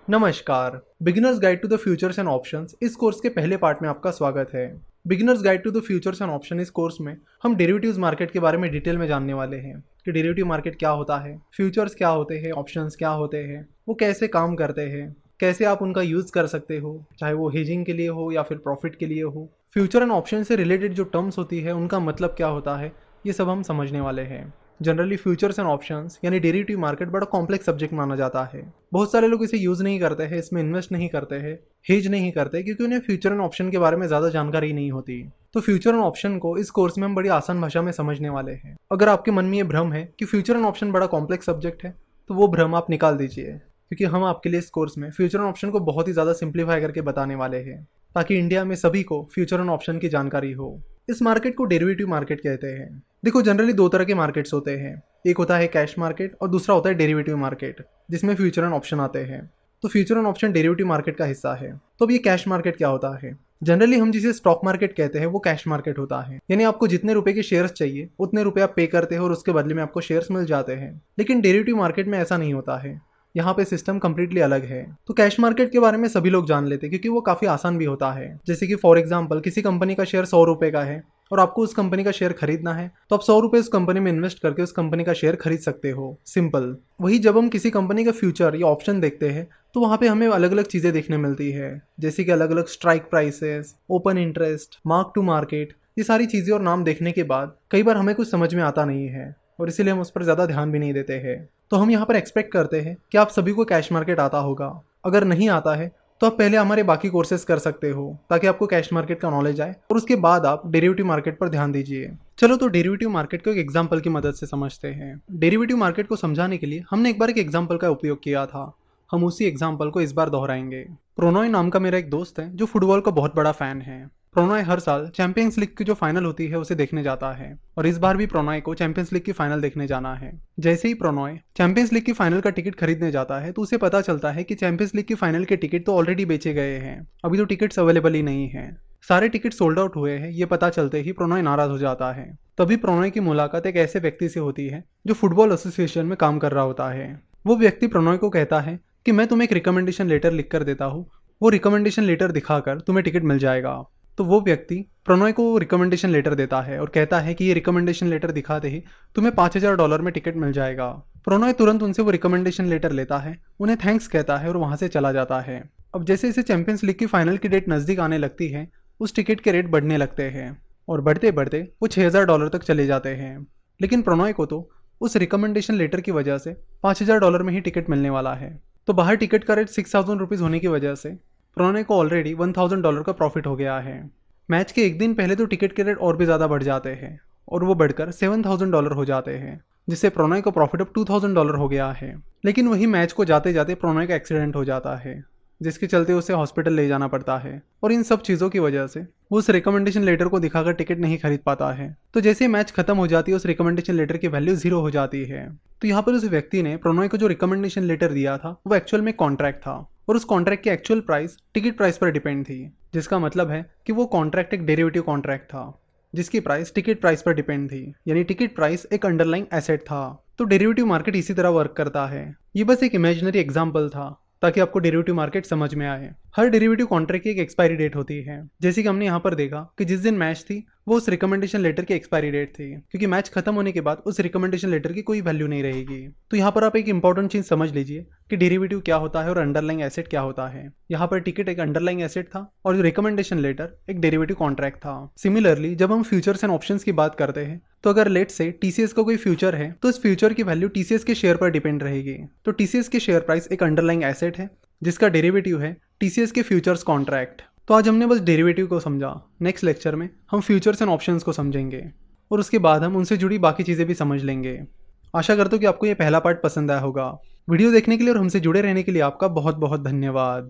नमस्कार। Beginners guide to the futures and options इस course के पहले पार्ट में आपका स्वागत है। Beginners guide to the futures and option इस कोर्स में हम डेरिवेटिव्स मार्केट के बारे में डिटेल में जानने वाले हैं कि डेरिवेटिव मार्केट क्या होता है, फ्यूचर्स क्या होते हैं, ऑप्शंस क्या होते हैं, वो कैसे काम करते हैं, कैसे आप उनका यूज़ कर सकते हो, चाहे वो हेजिंग के लिए हो या फिर प्रॉफिट के लिए हो। फ्यूचर एंड ऑप्शन से रिलेटेड जो टर्म्स होती है उनका मतलब क्या होता है, ये सब हम समझने वाले हैं। जनरली फ्यूचर्स एंड ऑप्शंस यानी डेरिवेटिव मार्केट बड़ा कॉम्प्लेक्स सब्जेक्ट माना जाता है। बहुत सारे लोग इसे यूज़ नहीं करते हैं, इसमें इन्वेस्ट नहीं करते हैं, हेज नहीं करते क्योंकि उन्हें फ्यूचर एंड ऑप्शन के बारे में ज़्यादा जानकारी नहीं होती। तो फ्यूचर एंड ऑप्शन को इस कोर्स में हम बड़ी आसान भाषा में समझने वाले हैं। अगर आपके मन में ये भ्रम है कि फ्यूचर एंड ऑप्शन बड़ा कॉम्प्लेक्स सब्जेक्ट है, तो वो भ्रम आप निकाल दीजिए, क्योंकि हम आपके लिए इस कोर्स में फ्यूचर एंड ऑप्शन को बहुत ही ज़्यादा सिंप्लीफाई करके बताने वाले हैं, ताकि इंडिया में सभी को फ्यूचर एंड ऑप्शन की जानकारी हो। इस मार्केट को डेरिवेटिव मार्केट कहते हैं। देखो, जनरली दो तरह के मार्केट्स होते हैं। एक होता है कैश मार्केट और दूसरा होता है डेरिवेटिव मार्केट, जिसमें फ्यूचर एंड ऑप्शन आते हैं। तो future and option derivative market का हिस्सा है। तो अब ये कैश मार्केट क्या होता है? जनरली हम जिसे स्टॉक मार्केट कहते हैं वो कैश मार्केट होता है, यानी आपको जितने रुपए के शेयर्स चाहिए उतने रुपए आप पे करते हो और उसके बदले में आपको शेयर्स मिल जाते हैं। लेकिन डेरिवेटिव मार्केट में ऐसा नहीं होता है, यहाँ पे सिस्टम कम्प्लीटली अलग है। तो कैश मार्केट के बारे में सभी लोग जान लेते हैं क्योंकि वो काफ़ी आसान भी होता है। जैसे कि फॉर एग्जांपल किसी कंपनी का शेयर 100 रुपये का है और आपको उस कंपनी का शेयर खरीदना है, तो आप 100 रुपये उस कंपनी में इन्वेस्ट करके उस कंपनी का शेयर खरीद सकते हो। सिंपल। वही जब हम किसी कंपनी का फ्यूचर या ऑप्शन देखते हैं तो वहाँ पे हमें अलग अलग चीज़ें देखने मिलती है, जैसे कि अलग अलग strike prices, open interest, mark to market. ये सारी चीज़ें और नाम देखने के बाद कई बार हमें कुछ समझ में आता नहीं है और इसीलिए हम उस पर ज़्यादा ध्यान भी नहीं देते हैं। तो हम यहाँ पर एक्सपेक्ट करते हैं कि आप सभी को कैश मार्केट आता होगा। अगर नहीं आता है तो आप पहले हमारे बाकी कोर्सेज कर सकते हो, ताकि आपको कैश मार्केट का नॉलेज आए और उसके बाद आप डेरिवेटिव मार्केट पर ध्यान दीजिए। चलो तो डेरिवेटिव मार्केट को एक एग्जांपल की मदद से समझते हैं। डेरिवेटिव मार्केट को समझाने के लिए हमने एक बार एक एग्जांपल का उपयोग किया था। हम उसी एग्जांपल को इस बार दोहराएंगे। प्रोनॉय नाम का मेरा एक दोस्त है जो फुटबॉल का बहुत बड़ा फैन है। प्रोनॉय हर साल चैंपियंस लीग की जो फाइनल होती है उसे देखने जाता है और इस बार भी प्रोनॉय को चैंपियंस लीग की फाइनल देखने जाना है। जैसे ही प्रोनॉय चैंपियंस लीग की फाइनल का टिकट खरीदने जाता है तो उसे पता चलता है कि चैंपियंस लीग की फाइनल के टिकट तो ऑलरेडी बेचे गए हैं, अभी तो टिकट्स अवेलेबल ही नहीं है। सारे टिकट सोल्ड आउट हुए हैं, ये पता चलते ही प्रोनॉय नाराज हो जाता है। तभी प्रोनॉय की मुलाकात एक ऐसे व्यक्ति से होती है जो फुटबॉल एसोसिएशन में काम कर रहा होता है। वो व्यक्ति प्रोनॉय को कहता है कि मैं तुम्हें एक रिकमेंडेशन लेटर लिख कर देता हूँ, वो रिकमेंडेशन लेटर दिखाकर तुम्हें टिकट मिल जाएगा। तो वो व्यक्ति प्रोनॉय को रिकमेंडेशन लेटर देता है और कहता है कि ये रिकमेंडेशन लेटर दिखाते ही तुम्हें $5000 में टिकट मिल जाएगा। प्रोनॉय तुरंत उनसे वो रिकमेंडेशन लेटर लेता है, उन्हें थैंक्स कहता है और वहाँ से चला जाता है। अब जैसे जैसे चैंपियंस लीग की फाइनल की डेट नज़दीक आने लगती है, उस टिकट के रेट बढ़ने लगते हैं और बढ़ते बढ़ते वो $6000 तक चले जाते हैं। लेकिन प्रोनॉय को तो उस रिकमेंडेशन लेटर की वजह से $5000 में ही टिकट मिलने वाला है। तो बाहर टिकट का रेट 6000 रुपीज़ होने की वजह से प्रोनॉय को ऑलरेडी $1000 का प्रॉफिट हो गया है। मैच के एक दिन पहले तो टिकट के रेट और भी ज़्यादा बढ़ जाते हैं और वो बढ़कर $7000 हो जाते हैं, जिससे प्रोनॉय का प्रॉफिट अब $2000 हो गया है। लेकिन वही मैच को जाते जाते प्रोनॉय का एक्सीडेंट हो जाता है, जिसके चलते उसे हॉस्पिटल ले जाना पड़ता है और इन सब चीज़ों की वजह से वो उस रिकमेंडेशन लेटर को दिखाकर टिकट नहीं खरीद पाता है। तो जैसे मैच खत्म हो जाती है उस रिकमेंडेशन लेटर की वैल्यू 0 हो जाती है। तो यहाँ पर उस व्यक्ति ने प्रोनॉय को जो रिकमेंडेशन लेटर दिया था वो एक्चुअल में कॉन्ट्रैक्ट था और उस कॉन्ट्रैक्ट की एक्चुअल प्राइस टिकट प्राइस पर डिपेंड थी, जिसका मतलब है कि वो कॉन्ट्रैक्ट एक डेरिवेटिव कॉन्ट्रैक्ट था जिसकी प्राइस टिकट प्राइस पर डिपेंड थी, यानी टिकट प्राइस एक अंडरलाइंग एसेट था। तो डेरिवेटिव मार्केट इसी तरह वर्क करता है। ये बस एक इमेजिनरी एग्जाम्पल था ताकि आपको डेरिवेटिव मार्केट समझ में आए। हर डेरिवेटिव कॉन्ट्रैक्ट की एक एक्सपायरी डेट होती है, जैसे कि हमने यहाँ पर देखा कि जिस दिन मैच थी वो उस रिकमेंडेशन लेटर की एक्सपायरी डेट थी, क्योंकि मैच खत्म होने के बाद उस रिकमेंडेशन लेटर की कोई वैल्यू नहीं रहेगी। तो यहाँ पर आप एक इंपॉर्टेंट चीज समझ लीजिए कि डेरिवेटिव क्या होता है और अंडरलाइंग एसेट क्या होता है। यहाँ पर टिकट एक अंडरलाइंग एसेट था और जो रिकमेंडेशन लेटर एक डेरिवेटिव कॉन्ट्रैक्ट था। सिमिलरली जब हम फ्यूचर्स एंड ऑप्शंस की बात करते हैं, तो अगर लेट से टीसीएस का कोई फ्यूचर है तो इस फ्यूचर की वैल्यू टीसीएस के शेयर पर डिपेंड रहेगी। तो टीसीएस के शेयर प्राइस एक अंडरलाइंग एसेट है जिसका डेरिवेटिव है टीसीएस के फ्यूचर्स कॉन्ट्रैक्ट। तो आज हमने बस डेरिवेटिव को समझा। नेक्स्ट लेक्चर में हम फ्यूचर्स एंड ऑप्शंस को समझेंगे और उसके बाद हम उनसे जुड़ी बाकी चीज़ें भी समझ लेंगे। आशा करता हूँ कि आपको ये पहला पार्ट पसंद आया होगा। वीडियो देखने के लिए और हमसे जुड़े रहने के लिए आपका बहुत बहुत धन्यवाद।